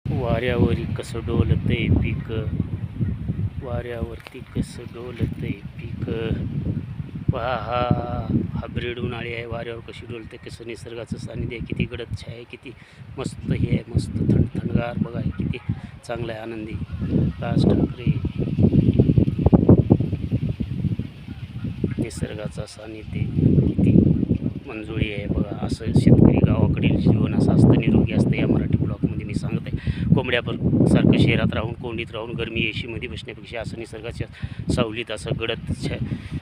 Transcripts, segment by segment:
वाऱ्यावरी कसं डोलतंय पीक, वाऱ्यावरती कसं डोलतंय पीक. पहा हा हायब्रीड उन्हाळी आहे, वाऱ्यावर कशी डोलते, कसं निसर्गाचं सानिध्य आहे, किती गडद छाया आहे, किती मस्त हे आहे, मस्त थंडगार बघा आहे, किती चांगलं आहे, आनंदी. राज ठाकरे निसर्गाचा सानिध्य किती मंजुळी आहे बघा. असं शेतकरी गावाकडील जीवन असं असतं, निरोगी असतं. या मराठी ब्लॉगमध्ये मी सांगत आहे. कोंबड्यापर सारखं शहरात राहून, कोंडीत राहून, गरमी एशीमध्ये बसण्यापेक्षा असं निसर्गाच्या सावलीत, असं गडद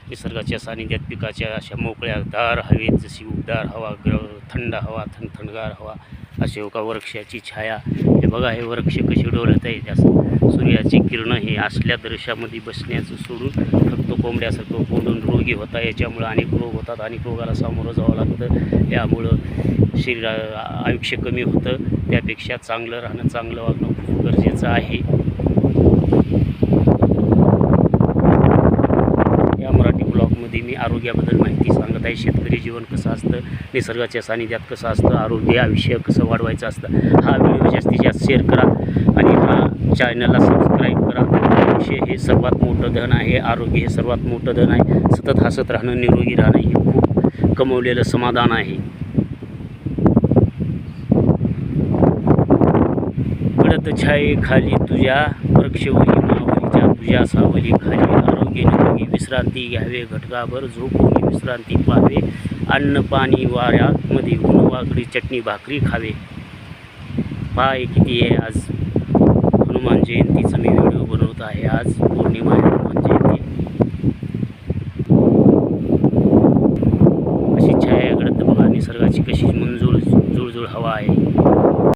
निसर्गाच्या सानिध्यात पिकाच्या अशा मोकळ्या दार हवेत, जशी उबदार हवा, थंड हवा, थंडगार हवा, असे एका वृक्षाची छाया. हे बघा, हे वृक्ष कशी डोलत आहे. असं सूर्याची किरणं हे असल्या दृश्यामध्ये बसण्याचं सोडून फक्त कोंबड्यासारखं कोंडून रोगी होता. याच्यामुळं अनेक रोग होतात, अनेक रोगाला सामोरं जावं लागतं. यामुळं आयुष्य कमी होतं. त्यापेक्षा चांगलं राहणं, चांगलं वागणं खूप गरजेचं आहे. या मराठी ब्लॉगमध्ये मी आरोग्याबद्दल माहिती सांगत आहे. शेतकरी जीवन कसं असतं, निसर्गाच्या सानिध्यात कसं असतं, आरोग्य आयुष्य कसं वाढवायचं असतं. हा व्हिडिओ जास्तीत जास्त शेअर करा आणि हा चॅनलला सबस्क्राईब करा. आयुष्य हे सर्वात मोठं धन आहे, आरोग्य हे सर्वात मोठं धन आहे. सतत हसत राहणं, निरोगी राहणं हे खूप कमवलेलं समाधान आहे. गडद छाये खाली तुझ्या, वृक्षवरी मावलीच्या तुझ्या सावली खाली, आरोग्य निरोगी विश्रांती घ्यावे, घटकाभर झोपून विश्रांती पाहावे, अन्न पाणी वाऱ्यामध्ये ऊन वाकडी चटणी भाकरी खावे. पाय किती आहे. आज हनुमान जयंतीचं मी व्हिडिओ बनवत आहे. आज पौर्णिमा आहे.